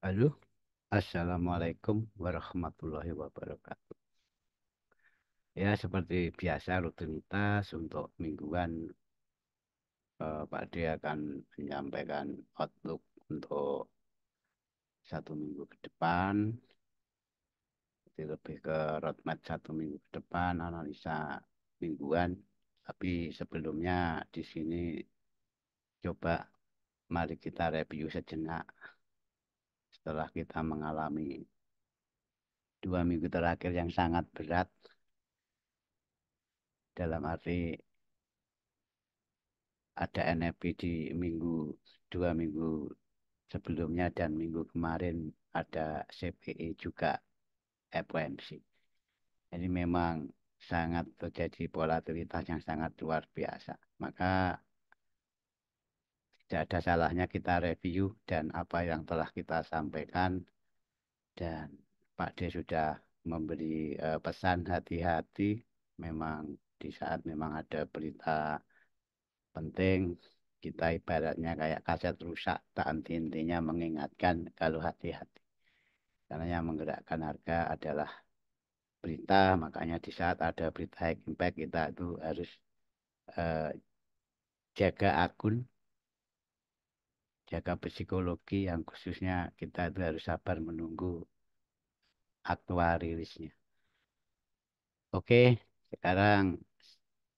Halo, Assalamualaikum warahmatullahi wabarakatuh. Ya, seperti biasa rutinitas untuk mingguan, Pak D akan menyampaikan outlook untuk 1 minggu ke depan, jadi lebih ke roadmap 1 minggu ke depan, analisa mingguan. Tapi sebelumnya di sini coba mari kita review sejenak setelah kita mengalami 2 minggu terakhir yang sangat berat dalam arti ada NFP di 2 minggu sebelumnya dan minggu kemarin ada CPI juga FOMC. Jadi memang sangat terjadi volatilitas yang sangat luar biasa. Maka tidak ada salahnya kita review dan apa yang telah kita sampaikan dan Pak D sudah memberi pesan hati-hati. Memang di saat memang ada berita penting kita ibaratnya kayak kaset rusak, tak henti-hentinya mengingatkan kalau hati-hati. Karena yang menggerakkan harga adalah berita, makanya di saat ada berita high impact kita itu harus eh, jaga akun, jaga psikologi yang khususnya kita itu harus sabar menunggu aktual rilisnya. Oke, sekarang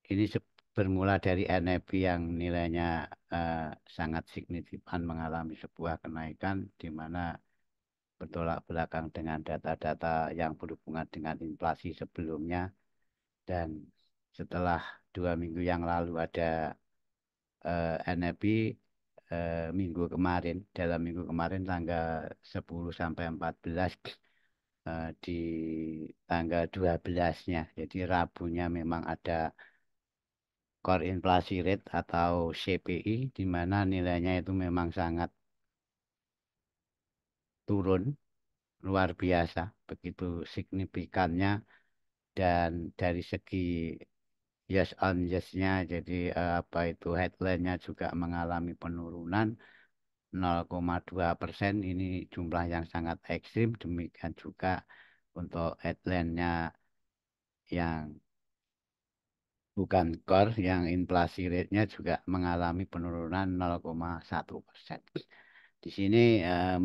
ini bermula dari NFP yang nilainya eh, sangat signifikan mengalami sebuah kenaikan di mana bertolak belakang dengan data-data yang berhubungan dengan inflasi sebelumnya dan setelah 2 minggu yang lalu ada NFP minggu kemarin dalam minggu kemarin tanggal 10 sampai 14 di tanggal 12-nya jadi Rabunya memang ada core inflasi rate atau CPI di mana nilainya itu memang sangat turun luar biasa begitu signifikannya dan dari segi yes on yes-nya jadi apa itu headline-nya juga mengalami penurunan 0,2%. Ini jumlah yang sangat ekstrim. Demikian juga untuk headline-nya yang bukan core yang inflasi rate-nya juga mengalami penurunan 0,1%. Di sini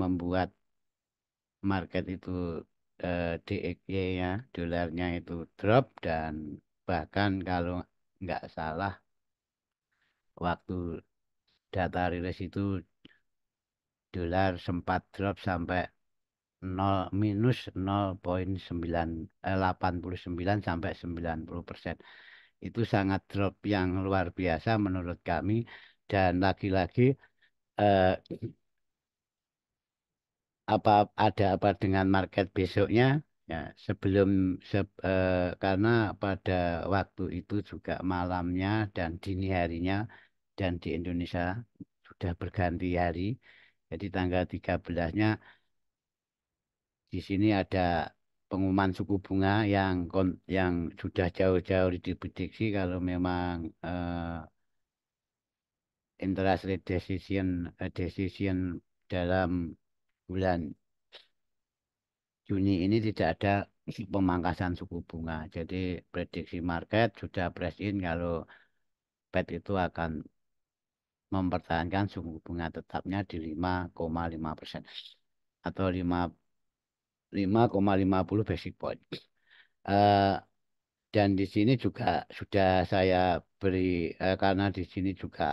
membuat market itu DXY-nya dolarnya itu drop dan bahkan kalau nggak salah waktu data rilis itu dolar sempat drop sampai 0 minus 0,89 sampai 90%. Itu sangat drop yang luar biasa menurut kami dan lagi-lagi eh, apa ada apa dengan market besoknya ya sebelum karena pada waktu itu juga malamnya dan dini harinya dan di Indonesia sudah berganti hari jadi tanggal 13-nya di sini ada pengumuman suku bunga yang sudah jauh-jauh diprediksi kalau memang interest rate decision dalam bulan Juni ini tidak ada pemangkasan suku bunga. Jadi prediksi market sudah price in kalau Fed itu akan mempertahankan suku bunga tetapnya di 5,5% atau 5,50 basic point. Eh, dan di sini juga sudah saya beri karena di sini juga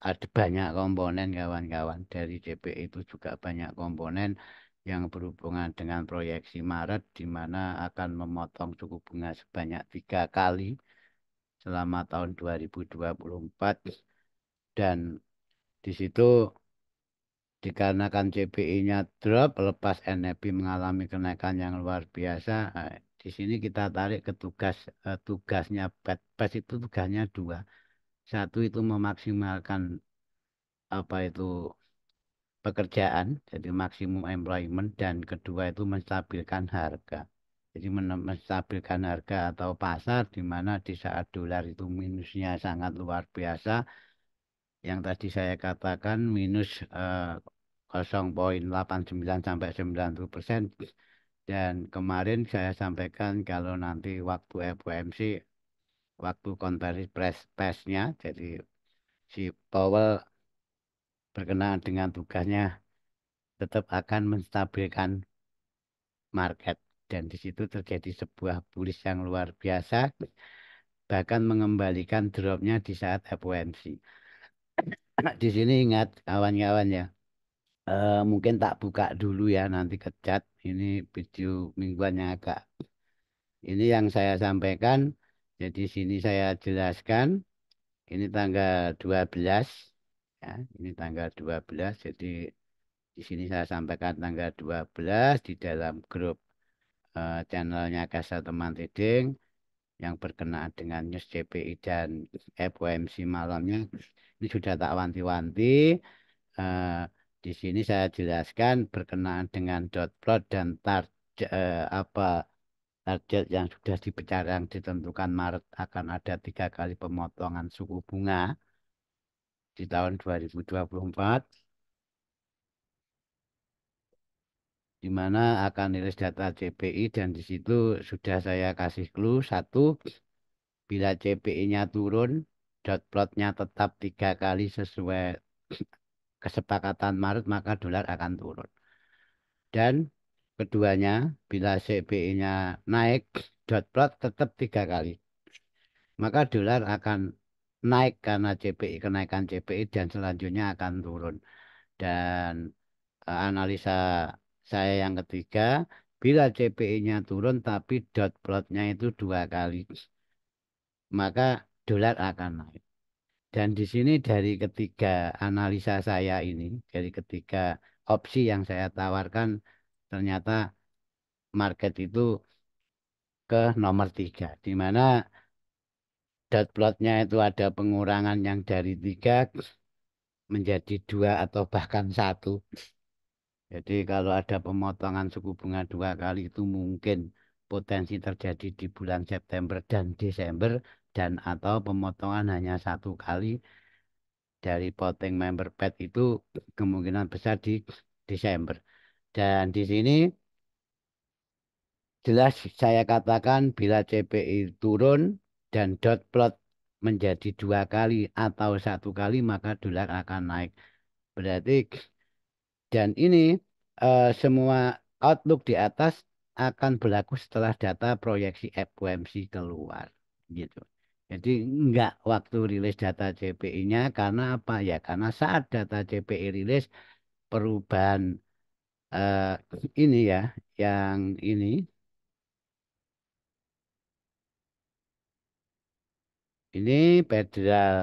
ada banyak komponen kawan-kawan dari CPI itu juga banyak komponen yang berhubungan dengan proyeksi Maret di mana akan memotong suku bunga sebanyak 3 kali selama tahun 2024 dan di situ dikarenakan CPI-nya drop lepas NFP mengalami kenaikan yang luar biasa. Di sini kita tarik ke tugasnya Fed. Fed itu tugasnya dua. Satu itu memaksimalkan apa itu pekerjaan, jadi maksimum employment, dan kedua itu menstabilkan harga. Jadi menstabilkan harga atau pasar di mana di saat dolar itu minusnya sangat luar biasa, yang tadi saya katakan minus 0,89 sampai 90%. Dan kemarin saya sampaikan kalau nanti waktu FOMC, waktu konferensi persnya, jadi si Powell berkenaan dengan tugasnya tetap akan menstabilkan market. Dan di situ terjadi sebuah bullish yang luar biasa, bahkan mengembalikan dropnya di saat FOMC. Di sini ingat kawan-kawan ya, mungkin tak buka dulu ya nanti ke chat. Ini video mingguan yang agak ini yang saya sampaikan. Jadi sini saya jelaskan. Ini tanggal 12 ya. Ini tanggal 12. Jadi di sini saya sampaikan tanggal 12 di dalam grup channelnya Kasal Teman Trading yang berkenaan dengan news CPI dan FOMC malamnya. Ini sudah tak wanti-wanti. Eh, di sini saya jelaskan berkenaan dengan dot plot dan target apa target yang sudah yang ditentukan Maret akan ada 3 kali pemotongan suku bunga di tahun 2024, di mana akan rilis data CPI dan di situ sudah saya kasih clue satu, bila CPI-nya turun, dot plotnya tetap 3 kali sesuai kesepakatan Maret, maka dolar akan turun. Dan keduanya, bila CPI-nya naik, dot plot tetap 3 kali. Maka dolar akan naik karena CPI, kenaikan CPI dan selanjutnya akan turun. Dan analisa saya yang ketiga, bila CPI-nya turun tapi dot plotnya itu 2 kali, maka dolar akan naik. Dan di sini dari ketiga analisa saya ini, dari ketiga opsi yang saya tawarkan, ternyata market itu ke nomor 3, di mana dot plotnya itu ada pengurangan yang dari 3 menjadi 2 atau bahkan 1. Jadi kalau ada pemotongan suku bunga 2 kali itu mungkin potensi terjadi di bulan September dan Desember, dan atau pemotongan hanya 1 kali dari voting member Fed itu kemungkinan besar di Desember. Dan di sini jelas saya katakan bila CPI turun dan dot plot menjadi 2 kali atau 1 kali, maka dolar akan naik. Berarti dan ini semua outlook di atas akan berlaku setelah data proyeksi FOMC keluar, gitu. Jadi enggak waktu rilis data CPI-nya, karena apa ya? Karena saat data CPI rilis, perubahan eh, ini ya, yang ini Federal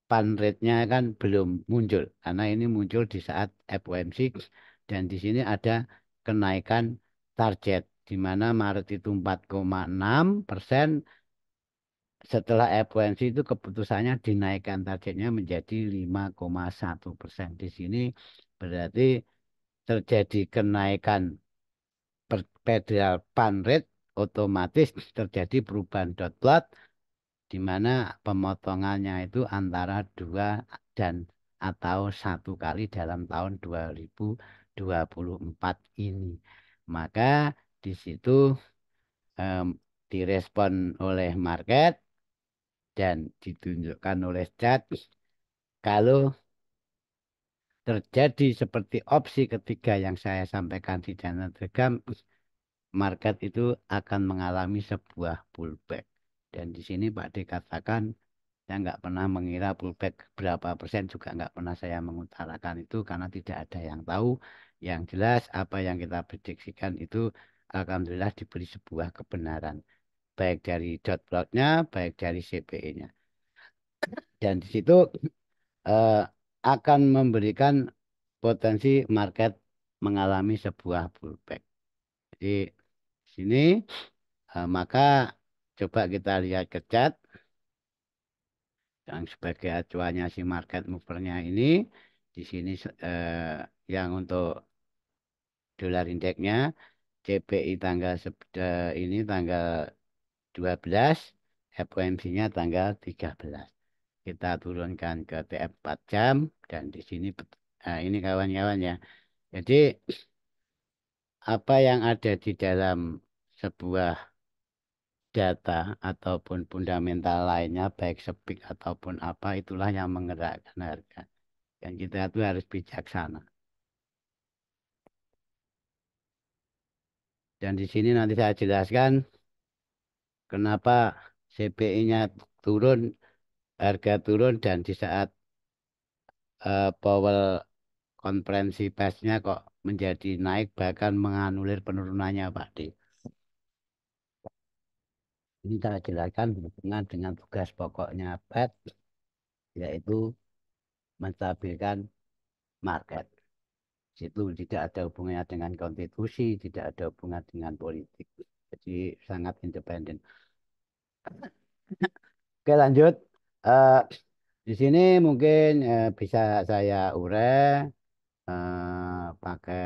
Fund Rate-nya kan belum muncul, karena ini muncul di saat FOMC, dan di sini ada kenaikan target di mana Maret itu 4,6%. Setelah FOMC itu keputusannya dinaikkan targetnya menjadi 5,1%. Di sini berarti terjadi kenaikan Federal Fund Rate, otomatis terjadi perubahan dot plot di mana pemotongannya itu antara 2 dan atau 1 kali dalam tahun 2024 ini. Maka di situ em, direspon oleh market dan ditunjukkan oleh chart kalau terjadi seperti opsi ketiga yang saya sampaikan di channel Telegram, market itu akan mengalami sebuah pullback. Dan di sini Pak D katakan, saya nggak pernah mengira pullback berapa persen, juga nggak pernah saya mengutarakan itu karena tidak ada yang tahu. Yang jelas apa yang kita prediksikan itu alhamdulillah diberi sebuah kebenaran. Baik dari dot plotnya, baik dari CPI-nya. Dan di situ eh, akan memberikan potensi market mengalami sebuah pullback. Jadi sini maka coba kita lihat ke chart yang sebagai acuannya si market movernya ini. Di sini yang untuk dolar indeksnya CPI tanggal ini tanggal 12, FOMC-nya tanggal 13. Kita turunkan ke TF 4 jam dan di sini ini kawan-kawan ya. Jadi apa yang ada di dalam sebuah data ataupun fundamental lainnya, baik sepik ataupun apa, itulah yang menggerakkan harga. Dan kita itu harus bijaksana. Dan di sini nanti saya jelaskan kenapa CPI-nya turun, harga turun, dan di saat Powell konferensi persnya kok menjadi naik, bahkan menganulir penurunannya, Pak D. Ini saya jelaskan berhubungan dengan tugas pokoknya Fed, yaitu menstabilkan market. Situ tidak ada hubungannya dengan konstitusi, tidak ada hubungan dengan politik. Jadi sangat independen. Oke, lanjut. Eh, di sini mungkin bisa saya pakai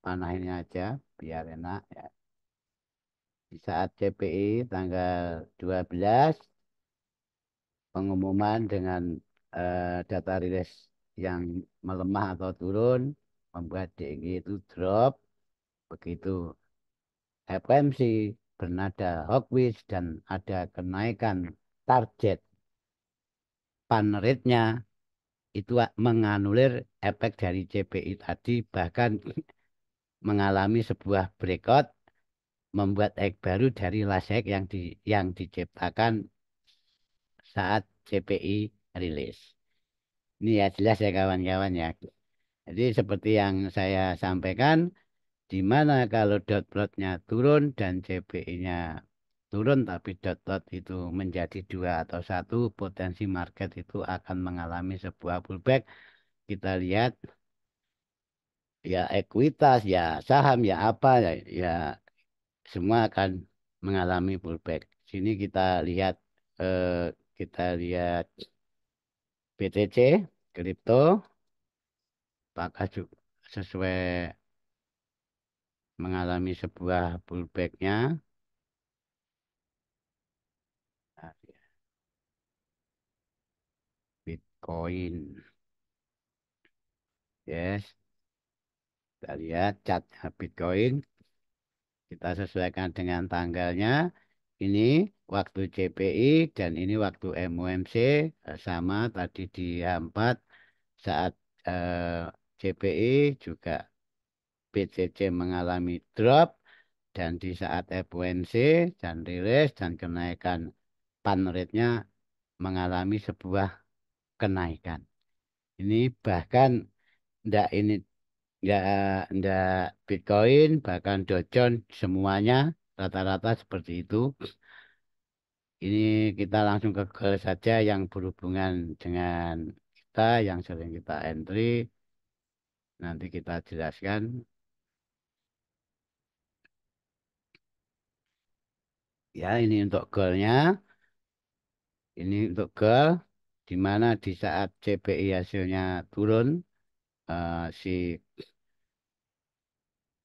panah ini aja biar enak ya. Di saat CPI tanggal 12 pengumuman dengan data rilis yang melemah atau turun membuat DXY itu drop. Begitu FOMC bernada hawkish dan ada kenaikan target pan rate-nya, itu menganulir efek dari CPI tadi, bahkan mengalami sebuah breakout, membuat ek baru dari last high yang diciptakan saat CPI rilis. Ini ya jelas ya kawan-kawan ya. Jadi seperti yang saya sampaikan, di mana kalau dot plotnya turun dan CPI-nya turun, tapi dot plot itu menjadi dua atau satu, potensi market itu akan mengalami sebuah pullback. Kita lihat ya ekuitas, ya saham, ya apa, ya semua akan mengalami pullback. Sini eh, kita lihat BTC, kripto, apakah sesuai mengalami sebuah pullbacknya. Nah, Bitcoin, yes, kita lihat chart Bitcoin, kita sesuaikan dengan tanggalnya. Ini waktu CPI dan ini waktu MOMC, sama tadi di H4 saat CPI juga BCC mengalami drop, dan di saat FOMC dan rilis dan kenaikan pan rate-nya mengalami sebuah kenaikan. Ini bahkan ini ndak ndak Bitcoin, bahkan Dow Jones semuanya rata-rata seperti itu. Ini kita langsung ke goal saja yang berhubungan dengan kita yang sering kita entry. Nanti kita jelaskan. Ya, ini untuk goalnya. Ini untuk goal di mana di saat CPI hasilnya turun, si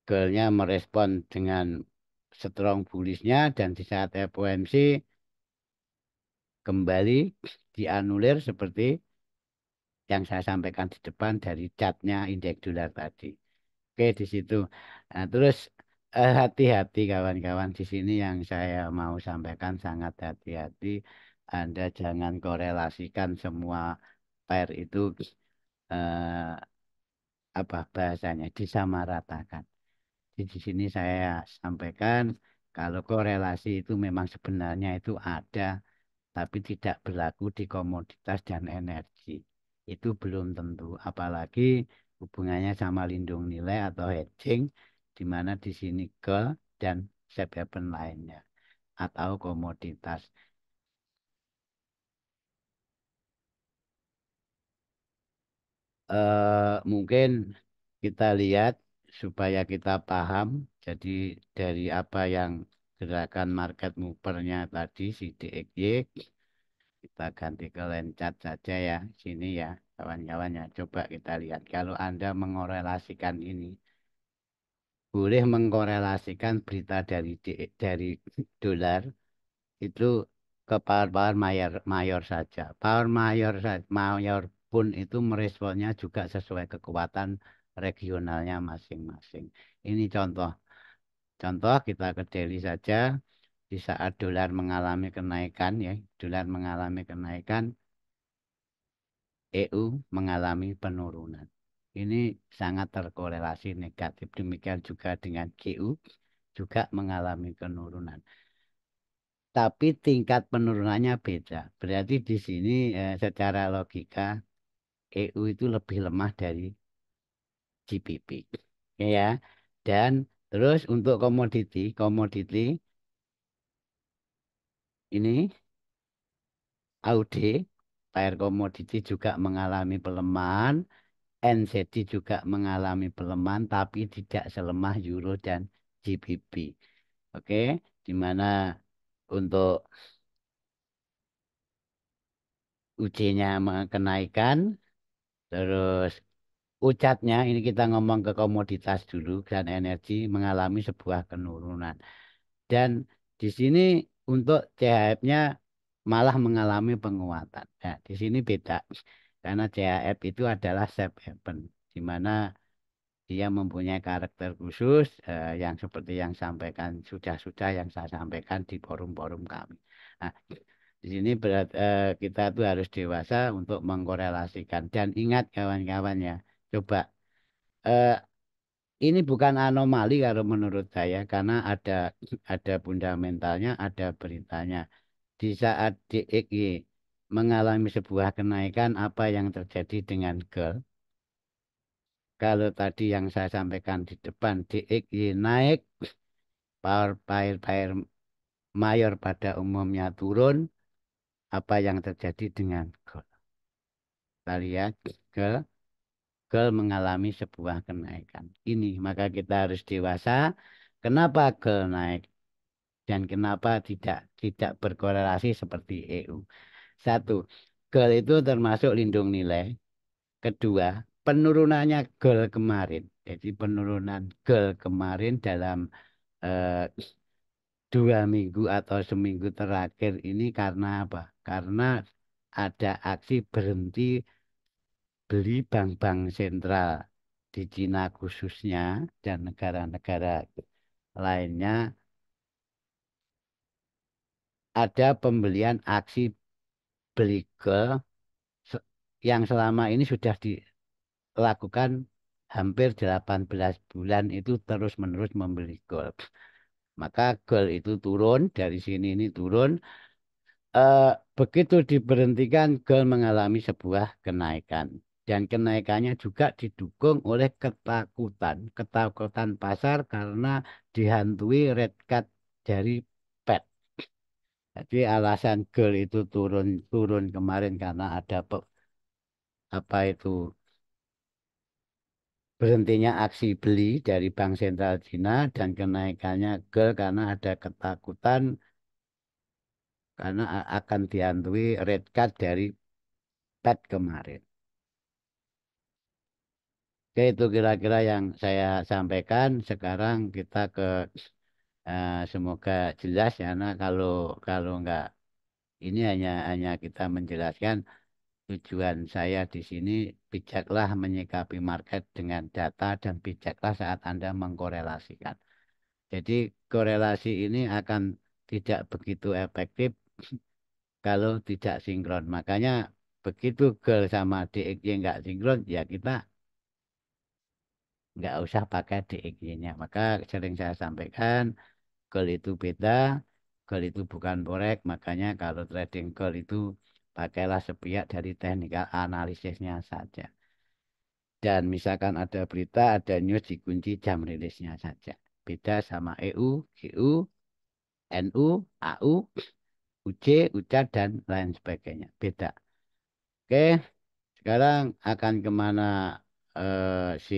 goalnya merespon dengan strong bullishnya, dan di saat FOMC kembali dianulir seperti yang saya sampaikan di depan dari chartnya indeks dolar tadi. Oke, di situ. Nah, terus hati-hati kawan-kawan, di sini yang saya mau sampaikan sangat hati-hati. Anda jangan korelasikan semua pair itu eh, apa bahasanya disamaratakan. Di sini saya sampaikan kalau korelasi itu memang sebenarnya itu ada, tapi tidak berlaku di komoditas dan energi. Itu belum tentu, apalagi hubungannya sama lindung nilai atau hedging, di mana di sini dan safe haven lainnya atau komoditas. Mungkin kita lihat supaya kita paham. Jadi dari apa yang gerakan market movernya tadi si DXY, kita ganti ke line chart saja ya. Sini ya kawan-kawan ya. Coba kita lihat. Kalau Anda mengorelasikan ini, boleh mengkorelasikan berita dari dolar itu ke power mayor mayor saja. Power mayor mayor pun itu meresponnya juga sesuai kekuatan regionalnya masing-masing. Ini contoh. Contoh kita ke Delhi saja. Di saat dolar mengalami kenaikan ya, dolar mengalami kenaikan, EU mengalami penurunan. Ini sangat terkorelasi negatif. Demikian juga dengan GU juga mengalami penurunan. Tapi tingkat penurunannya beda. Berarti di sini secara logika EU itu lebih lemah dari GBP. Ya. Dan terus untuk komoditi, komoditi ini AUD, pair komoditi juga mengalami pelemahan, NZD juga mengalami pelemahan, tapi tidak selemah Euro dan GBP. Oke, di mana untuk UJ-nya kenaikan, terus UCAT-nya ini kita ngomong ke komoditas dulu dan energi mengalami sebuah penurunan. Dan di sini untuk CHF-nya malah mengalami penguatan. Nah, di sini beda. Karena CHF itu adalah safe haven, di mana dia mempunyai karakter khusus yang seperti yang sampaikan sudah yang saya sampaikan di forum-forum kami. Nah, di sini kita tuh harus dewasa untuk mengkorelasikan dan ingat kawan-kawan ya, coba eh, ini bukan anomali kalau menurut saya karena ada fundamentalnya, ada beritanya. Di saat DXY mengalami sebuah kenaikan, apa yang terjadi dengan GEL? Kalau tadi yang saya sampaikan di depan DXY naik, pair mayor pada umumnya turun, apa yang terjadi dengan GEL? Kita lihat GEL mengalami sebuah kenaikan. Ini maka kita harus dewasa. Kenapa GEL naik dan kenapa tidak berkorelasi seperti EU? Satu, GEL itu termasuk lindung nilai. Kedua, penurunannya GEL kemarin. Jadi penurunan GEL kemarin dalam eh, 2 minggu atau seminggu terakhir ini karena apa? Karena ada aksi berhenti beli bank-bank sentral di Cina khususnya dan negara-negara lainnya ada pembelian aksi beli GEL se- yang selama ini sudah dilakukan hampir 18 bulan itu terus-menerus membeli gold. Maka gold itu turun, dari sini ini turun. Eh, Begitu diberhentikan, gold mengalami sebuah kenaikan. Dan kenaikannya juga didukung oleh ketakutan. Ketakutan pasar karena dihantui red card dari Fed. Jadi alasan gold itu turun turun kemarin karena ada apa itu berhentinya aksi beli dari Bank Sentral Cina dan kenaikannya GEL karena ada ketakutan karena akan dihantui red card dari Fed kemarin. Oke, itu kira-kira yang saya sampaikan. Sekarang kita ke semoga jelas ya. Nah, kalau kalau nggak ini hanya kita menjelaskan tujuan saya di sini bijaklah menyikapi market dengan data dan bijaklah saat Anda mengkorelasikan. Jadi korelasi ini akan tidak begitu efektif kalau tidak sinkron. Makanya begitu GEL sama DXY nggak sinkron, ya kita nggak usah pakai DXY-nya. Maka sering saya sampaikan, GEL itu beda, GEL itu bukan forex. Makanya kalau trading GEL itu pakailah sepihak dari teknikal analisisnya saja. Dan misalkan ada berita, ada news dikunci jam rilisnya saja. Beda sama EU, GU, NU, AU, UC, UCA, dan lain sebagainya. Beda. Oke, sekarang akan kemana si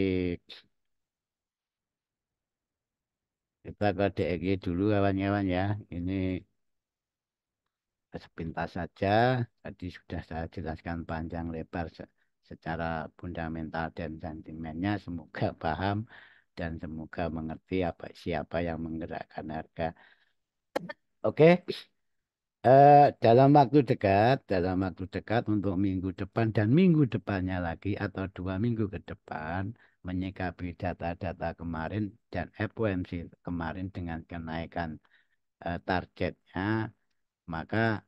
kita ke DXY dulu kawan-kawan ya. Ini sepintas saja. Tadi sudah saya jelaskan panjang lebar secara fundamental dan sentimennya. Semoga paham dan semoga mengerti apa siapa yang menggerakkan harga. Oke, dalam waktu dekat untuk minggu depan dan minggu depannya lagi atau 2 minggu ke depan menyikapi data-data kemarin dan FOMC kemarin dengan kenaikan targetnya, maka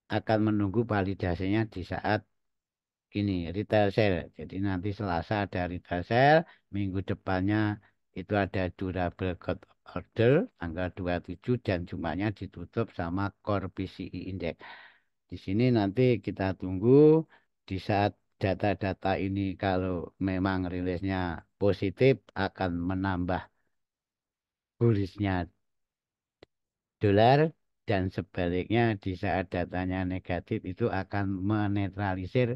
akan menunggu validasinya di saat ini retail sale. Jadi nanti Selasa ada retail sale, minggu depannya itu ada durable good order tanggal 27 dan Jumatnya ditutup sama core PCI index. Di sini nanti kita tunggu di saat data-data ini kalau memang rilisnya positif akan menambah bullishnya dolar dan sebaliknya di saat datanya negatif itu akan menetralisir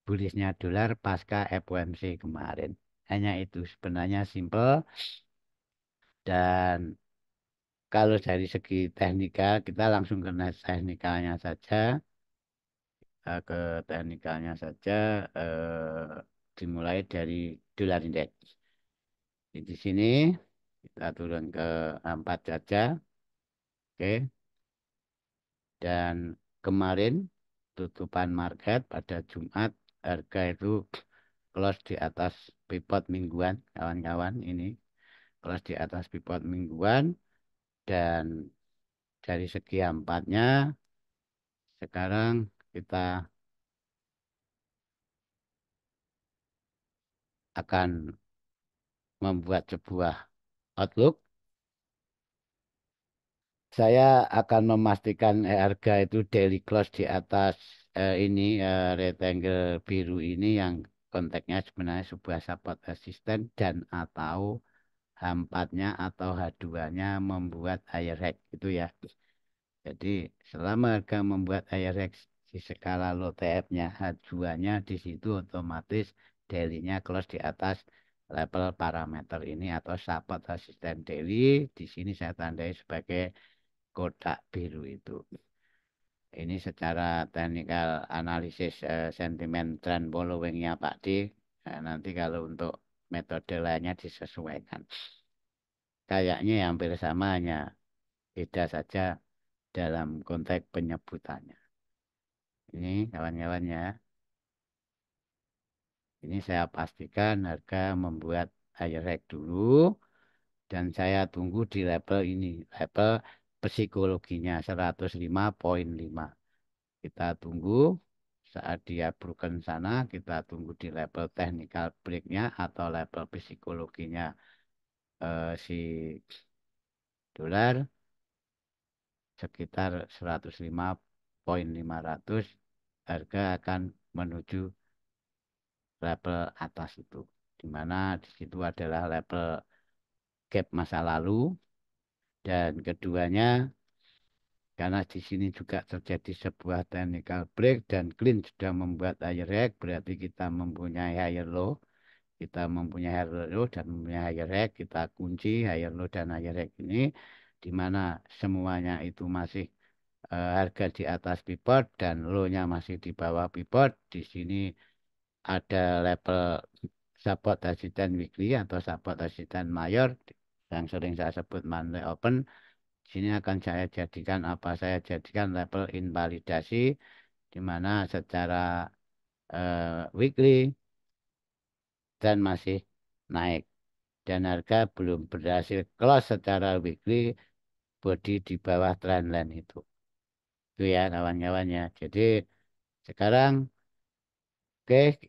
bullishnya dolar pasca FOMC kemarin. Hanya itu sebenarnya simple dan kalau dari segi teknikal kita langsung ke teknikalnya saja. Ke teknikalnya saja dimulai dari dolar indeks. Di sini kita turun ke 4 saja. Oke. Dan kemarin tutupan market pada Jumat harga itu close di atas pivot mingguan kawan-kawan ini close di atas pivot mingguan dan dari segi empatnya sekarang kita akan membuat sebuah outlook. Saya akan memastikan harga itu daily close di atas ini rectangle biru ini yang konteksnya sebenarnya sebuah support resisten dan atau H4-nya atau H2-nya membuat higher high itu ya. Jadi selama harga membuat higher high di skala low TF-nya H2-nya di situ otomatis daily-nya close di atas level parameter ini atau support resisten daily. Di sini saya tandai sebagai kotak biru itu. Ini secara teknikal analisis sentimen trend following-nya Pak D. Nanti kalau untuk metode lainnya disesuaikan. Kayaknya hampir sama, hanya beda saja dalam konteks penyebutannya. Ini kawan-kawan ya. Ini saya pastikan harga membuat higher high dulu. Dan saya tunggu di level ini. Level psikologinya 105,5. Kita tunggu saat dia broken sana, kita tunggu di level technical breaknya atau level psikologinya si dolar sekitar 105,500 harga akan menuju level atas itu. Di mana di situ adalah level gap masa lalu dan keduanya karena di sini juga terjadi sebuah technical break dan clean sudah membuat higher high, berarti kita mempunyai higher low. Kita mempunyai higher low dan mempunyai higher high, kita kunci higher low dan higher high ini, di mana semuanya itu masih harga di atas pivot dan low-nya masih di bawah pivot. Di sini ada level support resistance weekly atau support resistance mayor yang sering saya sebut monthly open. Sini akan saya jadikan apa? Saya jadikan level invalidasi di mana secara weekly dan masih naik dan harga belum berhasil close secara weekly body di bawah trendline itu. Itu ya kawan-kawan ya. Jadi sekarang oke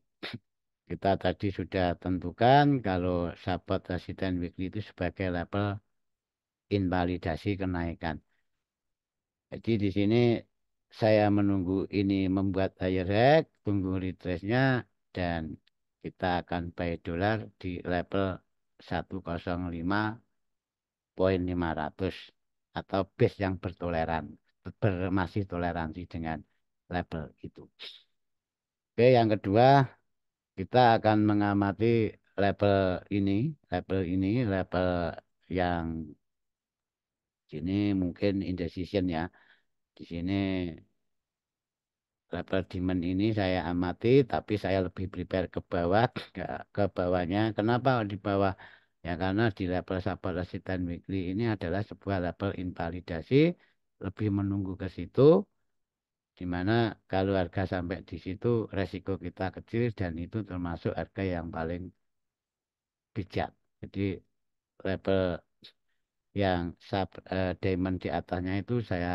kita tadi sudah tentukan kalau support resistance weekly itu sebagai level invalidasi kenaikan. Jadi di sini saya menunggu ini membuat higher high, tunggu retrace-nya dan kita akan buy dolar di level 105,500 atau base yang masih toleransi dengan level itu. Oke, yang kedua kita akan mengamati level ini, level yang sini mungkin indecision ya. Di sini level demand ini saya amati, tapi saya lebih prepare ke bawah, ke bawahnya. Kenapa di bawah? Ya karena di level support resistance weekly ini adalah sebuah level invalidasi, lebih menunggu ke situ, di mana kalau harga sampai di situ resiko kita kecil dan itu termasuk harga yang paling bijak. Jadi level yang diamond di atasnya itu saya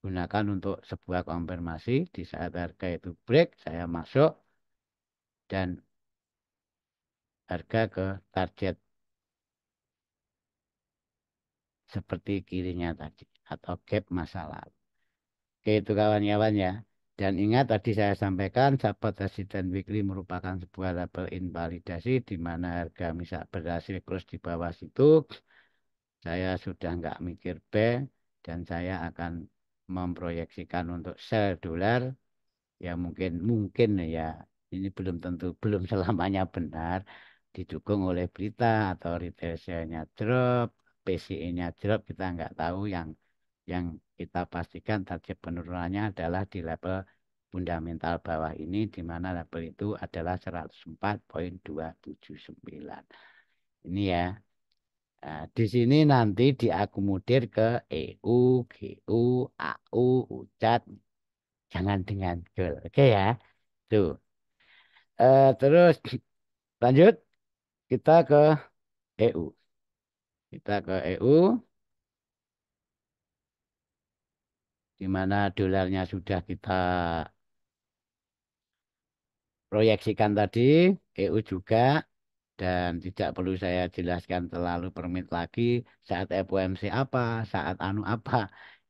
gunakan untuk sebuah konfirmasi. Di saat harga itu break, saya masuk dan harga ke target seperti kirinya tadi atau gap masa lalu. Oke, itu kawan-kawan ya. Dan ingat tadi saya sampaikan support resistance weekly merupakan sebuah level invalidasi di mana harga bisa berhasil close di bawah situ. Saya sudah nggak mikir bank dan saya akan memproyeksikan untuk sell dolar ya mungkin ya ini belum tentu belum selamanya benar didukung oleh berita atau retail share-nya drop, PCE-nya drop kita nggak tahu yang kita pastikan target penurunannya adalah di level fundamental bawah ini di mana level itu adalah 104,279 ini ya. Nah, di sini nanti diakomodir ke EU, GU, AU, UCAT, jangan dengan gold. Oke ya. Tuh. Terus lanjut kita ke EU. Kita ke EU di mana dolarnya sudah kita proyeksikan tadi, EU juga dan tidak perlu saya jelaskan terlalu permit lagi saat FOMC apa, saat anu apa.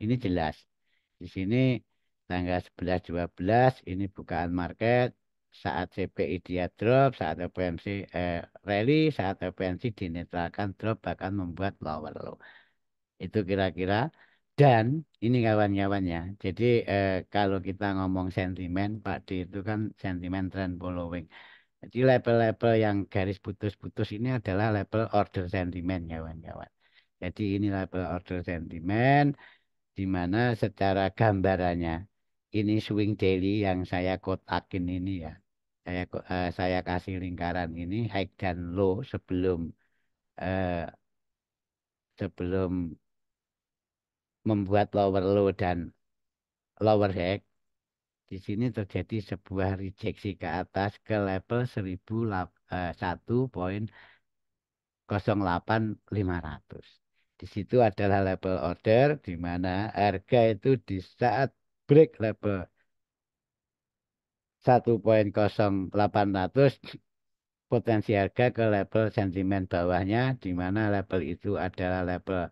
Ini jelas. Di sini tanggal 11-12 ini bukaan market saat CPI dia drop, saat FOMC rally, saat FOMC dinetralkan drop bahkan membuat lower low. Itu kira-kira. Dan ini kawan-kawannya. Jadi kalau kita ngomong sentimen, Pak D itu kan sentimen trend following. Jadi level-level yang garis putus-putus ini adalah level order sentimen kawan-kawan. Jadi ini level order sentimen di mana secara gambarannya ini swing daily yang saya kotakin ini ya. Saya kasih lingkaran ini high dan low eh, sebelum membuat lower low dan lower high. Di sini terjadi sebuah rejeksi ke atas ke level 1.008.500. Di situ adalah level order di mana harga itu di saat break level 1.0800 potensi harga ke level sentimen bawahnya di mana level itu adalah level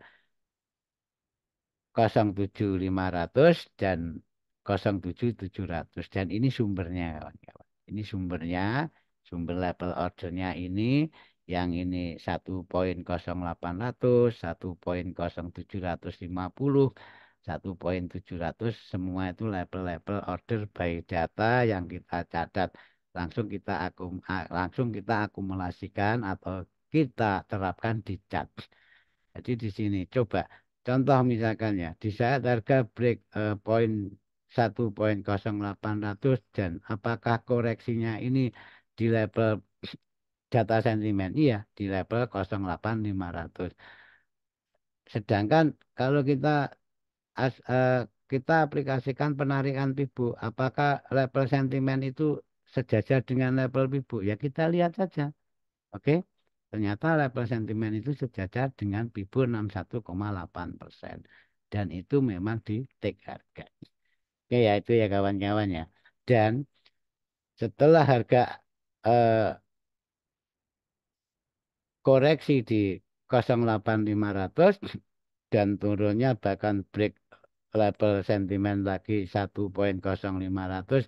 07500 dan 07700 dan ini sumbernya kawan-kawan. Ini sumbernya, sumber level ordernya ini yang ini 1.0800, 1.0750, 1.700 semua itu level-level order by data yang kita catat langsung kita akumulasikan atau kita terapkan di chart. Jadi di sini coba contoh misalkan ya di saat harga break poin 1.0800 dan apakah koreksinya ini di level data sentimen? Iya, di level 08500. Sedangkan kalau kita aplikasikan penarikan Fibo, apakah level sentimen itu sejajar dengan level Fibo? Ya kita lihat saja. Oke, ternyata level sentimen itu sejajar dengan Fibo 61,8%. Dan itu memang di take harga. Oke ya itu ya kawan-kawan ya. Dan setelah harga eh, koreksi di 08500 dan turunnya bahkan break level sentimen lagi 1.0500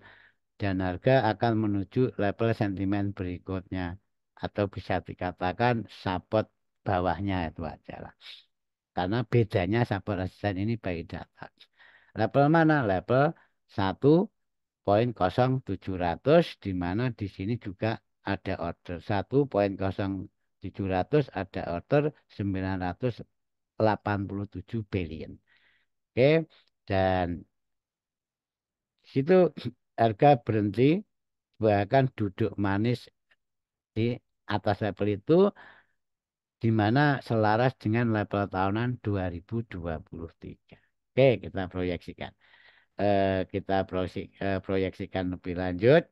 dan harga akan menuju level sentimen berikutnya atau bisa dikatakan support bawahnya itu aja lah. Karena bedanya support resisten ini by data. Level mana? Level 1.0700 di mana di sini juga ada order 1.0700 ada order 987 billion. Oke, dan di situ harga berhenti bahkan duduk manis di atas level itu di mana selaras dengan level tahunan 2023. Oke, kita proyeksikan. Kita proyeksikan lebih lanjut.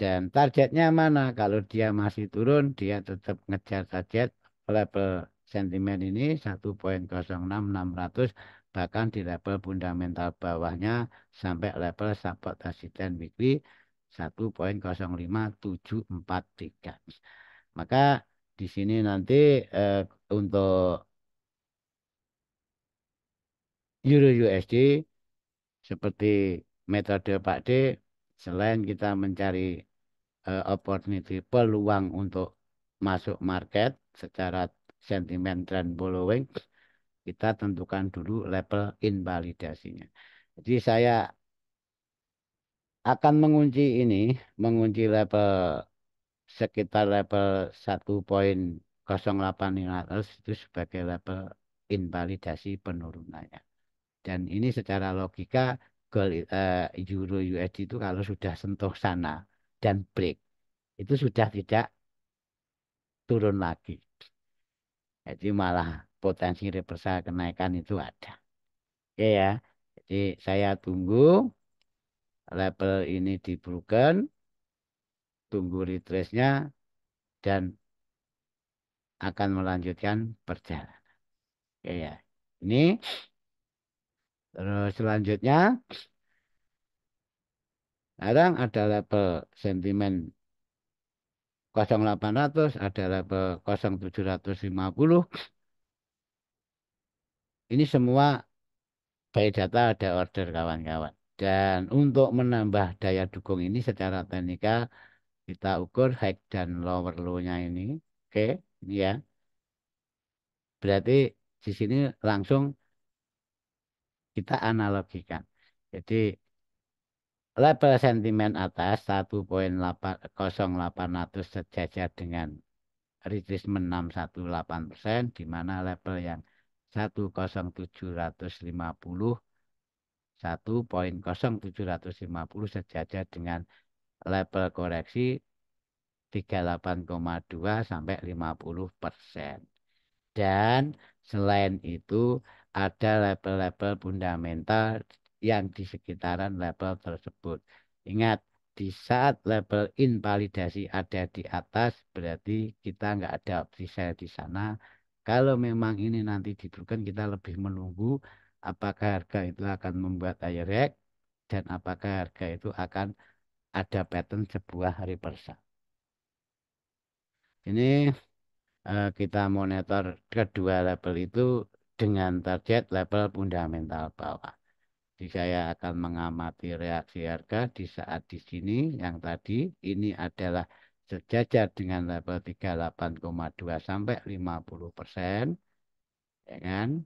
Dan targetnya mana? Kalau dia masih turun, dia tetap ngejar target level sentimen ini 1,06600, bahkan di level fundamental bawahnya sampai level support resistance weekly 1,05743. Maka di sini nanti eh, untuk Euro USD seperti metode Pak D, selain kita mencari opportunity peluang untuk masuk market secara sentimen trend following, kita tentukan dulu level invalidasinya. Jadi saya akan mengunci ini, mengunci level sekitar level 1,08500 itu sebagai level invalidasi penurunannya. Dan ini secara logika Euro USD itu kalau sudah sentuh sana dan break, itu sudah tidak turun lagi. Jadi malah potensi reversal kenaikan itu ada. Oke ya. Jadi saya tunggu level ini di broken, tunggu retrace-nya dan akan melanjutkan perjalanan. Oke ya. Ini terus selanjutnya sekarang ada level sentimen 0800, ada level 0750. Ini semua by data ada order kawan-kawan. Dan untuk menambah daya dukung ini secara teknikal kita ukur high dan lower low-nya ini. Oke, ini ya. Berarti di sini langsung kita analogikan. Jadi level sentimen atas 1,0800 sejajar dengan retracement 618%, di mana level yang 1,0750 1,0750 sejajar dengan level koreksi 38,2 sampai 50%. Dan selain itu ada level-level fundamental yang di sekitaran level tersebut. Ingat, di saat level invalidasi ada di atas, berarti kita nggak ada opsi sell di sana. Kalau memang ini nanti diberikan, kita lebih menunggu apakah harga itu akan membuat higher dan apakah harga itu akan ada pattern sebuah reversal. Ini kita monitor kedua level itu dengan target level fundamental bawah. Jadi saya akan mengamati reaksi harga di saat di sini yang tadi ini adalah sejajar dengan level 38,2 sampai 50%, ya kan?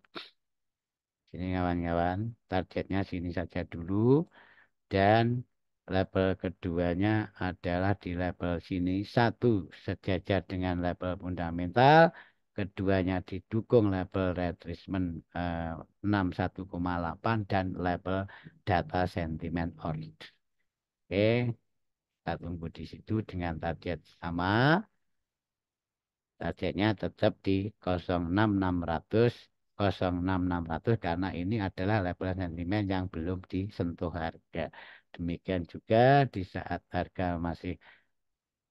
Sini kawan-kawan, targetnya sini saja dulu. Dan level keduanya adalah di level sini. Satu, sejajar dengan level fundamental. Keduanya didukung level retracement 61,8 dan level data sentimen order. Oke, kita tunggu di situ dengan target sama. Targetnya tetap di 06600, 06600 karena ini adalah level sentimen yang belum disentuh harga. Demikian juga di saat harga masih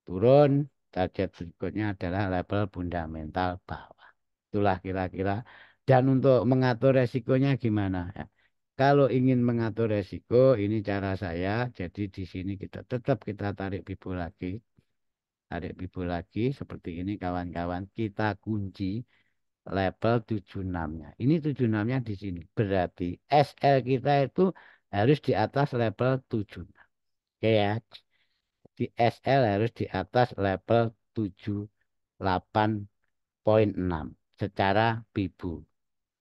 turun, target berikutnya adalah level fundamental bawah. Itulah kira-kira. Dan untuk mengatur resikonya gimana ya? Kalau ingin mengatur resiko, ini cara saya. Jadi di sini kita tetap kita tarik pipo lagi. Tarik pipo lagi seperti ini kawan-kawan. Kita kunci level 76-nya. Ini 76-nya di sini. Berarti SL kita itu harus di atas level 76. Oke ya. Di SL harus di atas level 78,6 secara Bibu.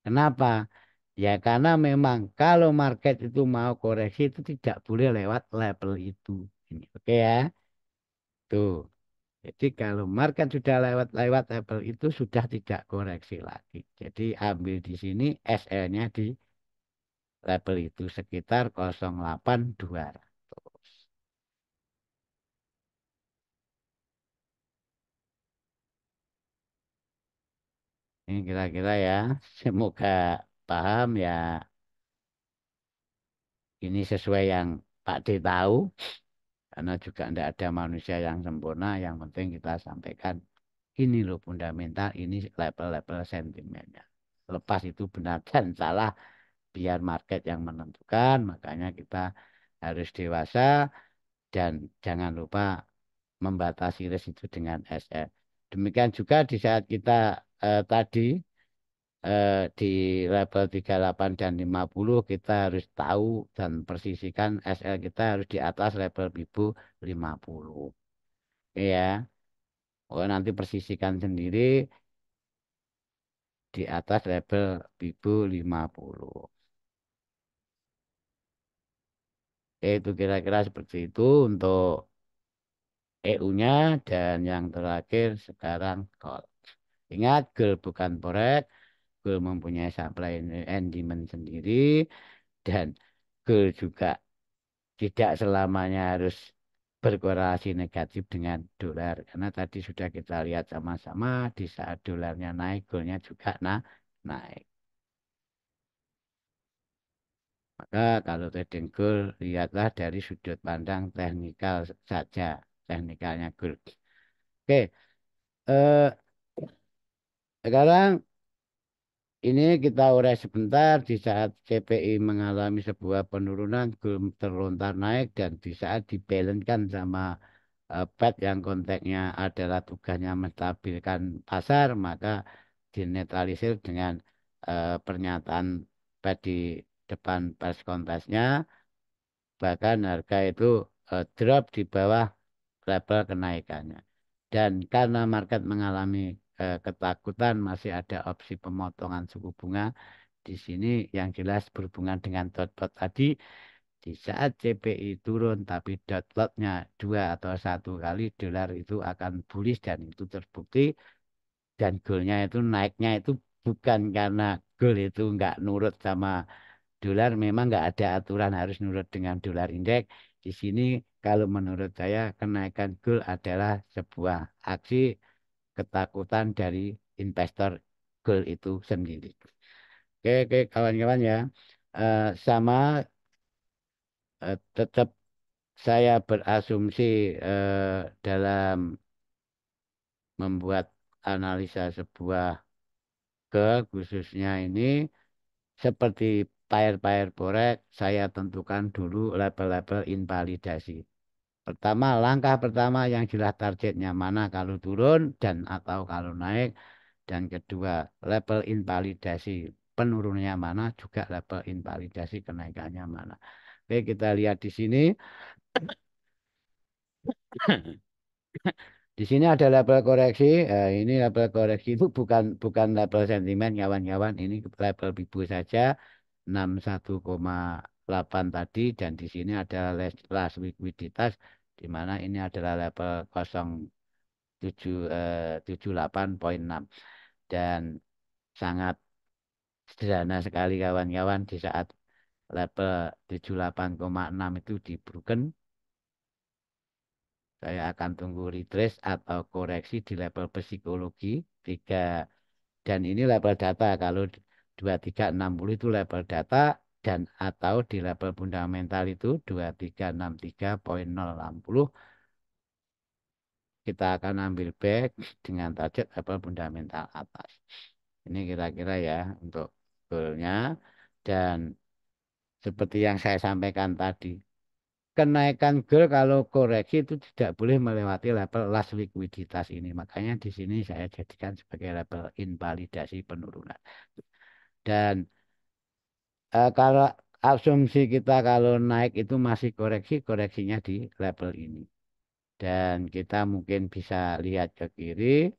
Kenapa? Ya karena memang kalau market itu mau koreksi itu tidak boleh lewat level itu. Ini, oke ya. Tuh. Jadi kalau market sudah lewat-lewat level itu sudah tidak koreksi lagi. Jadi ambil di sini SL-nya di level itu sekitar 0,8200. Ini kira-kira ya. Semoga paham ya. Ini sesuai yang Pak D tahu, karena juga tidak ada manusia yang sempurna. Yang penting kita sampaikan ini loh fundamental, ini level-level sentimennya. Lepas itu benar dan salah, biar market yang menentukan. Makanya kita harus dewasa dan jangan lupa membatasi risiko dengan SL. Demikian juga di saat kita tadi di level 38 dan 50 kita harus tahu dan persisikan SL kita harus di atas level Bibu 50. Ya, oh, nanti persisikan sendiri di atas level Bibu 50. Itu kira-kira seperti itu untuk EU-nya dan yang terakhir sekarang call. Ingat, goal bukan forex, goal mempunyai supply and demand sendiri dan goal juga tidak selamanya harus berkorelasi negatif dengan dolar. Karena tadi sudah kita lihat sama-sama di saat dolarnya naik, goalnya juga naik. Maka kalau trading goal, lihatlah dari sudut pandang teknikal saja, teknikalnya goal. Oke, eh, sekarang ini kita urai sebentar di saat CPI mengalami sebuah penurunan, goal terlontar naik dan di saat dibalancekan sama Fed yang konteksnya adalah tugasnya menstabilkan pasar, maka dinetralisir dengan pernyataan Fed di depan pers konferensinya, bahkan harga itu drop di bawah level kenaikannya. Dan karena market mengalami ketakutan masih ada opsi pemotongan suku bunga, di sini yang jelas berhubungan dengan dot-dot tadi, di saat CPI turun tapi dot lotnya dua atau satu kali dolar itu akan bullish dan itu terbukti dan goalnya itu naiknya itu bukan karena goal itu nggak nurut sama dolar, memang nggak ada aturan harus nurut dengan dolar indeks. Di sini kalau menurut saya kenaikan goal adalah sebuah aksi ketakutan dari investor goal itu sendiri. Oke, oke kawan-kawan ya. Sama tetap saya berasumsi dalam membuat analisa sebuah khususnya ini seperti pair-pair forex, saya tentukan dulu level-level invalidasi. Pertama, langkah pertama yang jelas targetnya mana kalau turun dan atau kalau naik. Dan kedua, level invalidasi penurunannya mana, juga level invalidasi kenaikannya mana. Oke, kita lihat di sini. Di sini ada label koreksi. Ini label koreksi itu bukan label sentimen kawan-kawan. Ini label Bibu saja 61,8 tadi dan di sini ada last likuiditas di mana ini adalah level 0,78,6 dan sangat sederhana sekali kawan-kawan di saat level 78,6 itu di broken. Saya akan tunggu retrace atau koreksi di level psikologi 3 dan ini level data. Kalau 2360 itu level data dan atau di level fundamental itu 2363,060 kita akan ambil back dengan target level fundamental atas. Ini kira-kira ya untuk goalnya dan seperti yang saya sampaikan tadi. Kenaikan goal kalau koreksi itu tidak boleh melewati level last likuiditas ini. Makanya di sini saya jadikan sebagai level invalidasi penurunan. Dan kalau asumsi kita kalau naik itu masih koreksi, koreksinya di level ini. Dan kita mungkin bisa lihat ke kiri,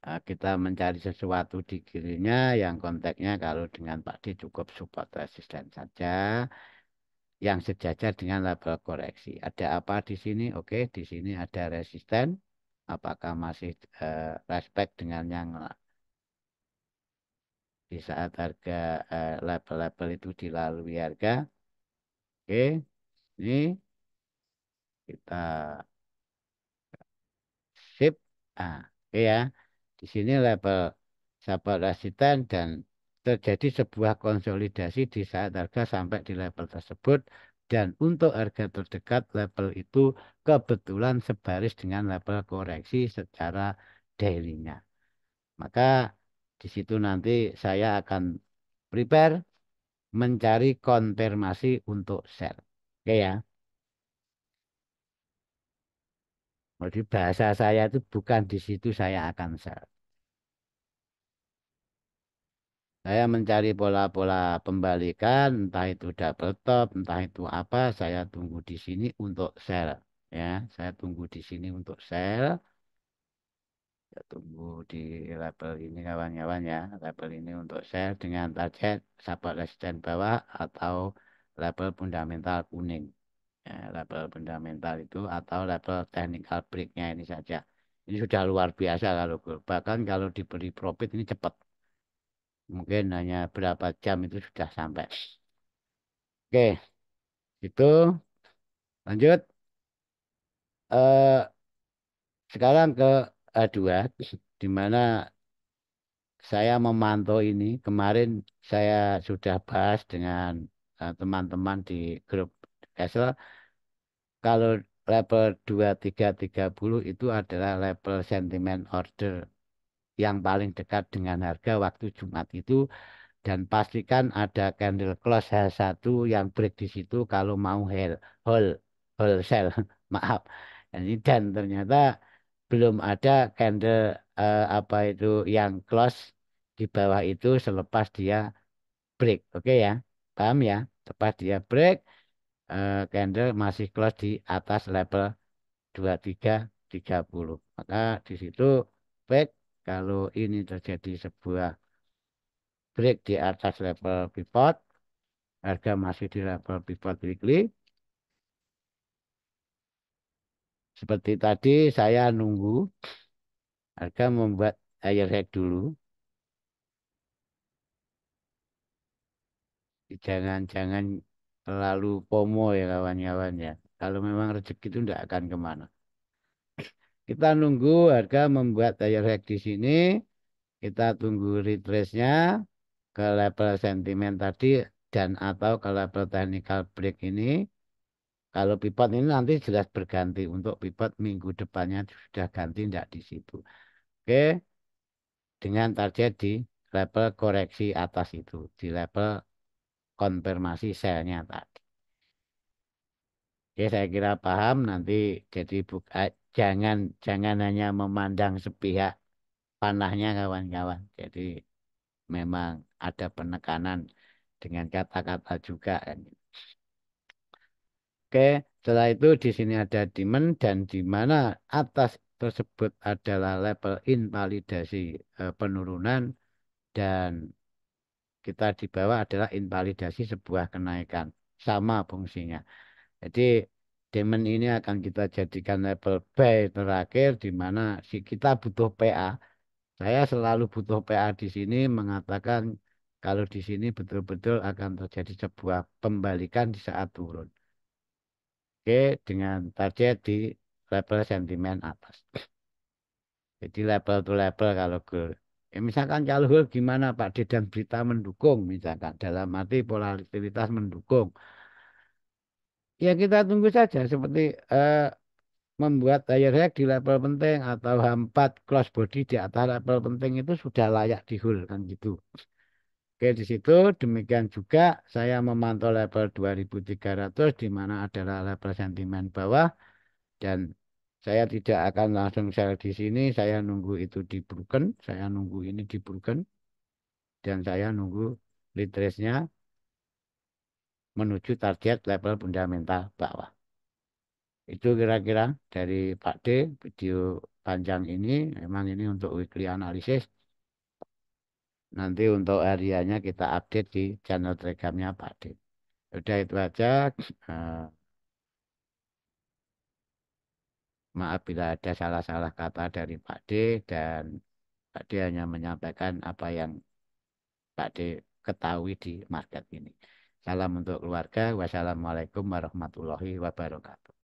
kita mencari sesuatu di kirinya yang konteksnya kalau dengan Pak D cukup support resisten saja. Yang sejajar dengan level koreksi. Ada apa di sini? Oke, di sini ada resisten. Apakah masih respect dengan yang di saat harga level-level itu dilalui harga? Oke, ini kita sip. Ah, oke ya. Di sini level support resisten dan terjadi sebuah konsolidasi di saat harga sampai di level tersebut dan untuk harga terdekat level itu kebetulan sebaris dengan level koreksi secara daily-nya. Maka di situ nanti saya akan prepare mencari konfirmasi untuk sell. Oke ya. Jadi bahasa saya itu bukan di situ saya akan sell. Saya mencari pola-pola pembalikan, entah itu double top, entah itu apa, saya tunggu di sini untuk sell. Ya, saya tunggu di sini untuk sell. Saya tunggu di level ini kawan-kawan ya, level ini untuk sell dengan target support resisten bawah atau level fundamental kuning. Ya, level fundamental itu atau level technical breaknya ini saja. Ini sudah luar biasa kalau bahkan kalau diberi profit ini cepat. Mungkin hanya berapa jam itu sudah sampai. Oke, itu lanjut. Eh, Sekarang ke A2, di mana saya memantau ini. Kemarin saya sudah bahas dengan teman-teman di grup Castle. Kalau level 2330 itu adalah level sentiment order yang paling dekat dengan harga waktu Jumat itu. Dan pastikan ada candle close H1 yang break di situ kalau mau hold, wholesale. Maaf. Dan ternyata belum ada candle apa itu yang close di bawah itu selepas dia break. Oke ya. Paham ya? Selepas dia break, candle masih close di atas level 2330. Maka di situ baik kalau ini terjadi sebuah break di atas level pivot, harga masih di level pivot weekly. Seperti tadi saya nunggu harga membuat higher head dulu. Jangan-jangan terlalu FOMO ya kawan-kawan ya. Kalau memang rezeki itu tidak akan kemana. Kita nunggu harga membuat higher head di sini. Kita tunggu retrace-nya ke level sentimen tadi dan atau ke level technical break ini. Kalau pivot ini nanti jelas berganti. Untuk pivot minggu depannya sudah ganti tidak di situ. Oke, dengan target di level koreksi atas itu, di level konfirmasi selnya tadi. Oke, saya kira paham nanti jadi jangan jangan hanya memandang sepihak panahnya kawan-kawan. Jadi memang ada penekanan dengan kata-kata juga kan. Oke, setelah itu di sini ada demand dan di mana atas tersebut adalah level invalidasi penurunan dan kita di bawah adalah invalidasi sebuah kenaikan. Sama fungsinya. Jadi demand ini akan kita jadikan level buy terakhir di mana si kita butuh PA. Saya selalu butuh PA di sini mengatakan kalau di sini betul-betul akan terjadi sebuah pembalikan di saat turun. Oke, dengan target di level sentimen atas. Jadi level to level kalau goal. Ya, misalkan kalau goal gimana Pak D dan berita mendukung misalkan dalam arti volatilitas mendukung. Ya kita tunggu saja seperti eh, membuat daya reak di level penting atau H4 cross body di atas level penting itu sudah layak di hold kan gitu. Oke di situ demikian juga saya memantau level 2300 di mana adalah level sentimen bawah dan saya tidak akan langsung sell di sini, saya nunggu itu di broken, saya nunggu ini di broken dan saya nunggu retrace-nya menuju target level fundamental bawah. Itu kira-kira dari Pak D, video panjang ini, memang ini untuk weekly analisis. Nanti untuk hariannya kita update di channel Telegramnya Pak D. Udah itu aja. Eh, Maaf bila ada salah-salah kata dari Pak D dan Pak D hanya menyampaikan apa yang Pak D ketahui di market ini. Salam untuk keluarga. Wassalamualaikum warahmatullahi wabarakatuh.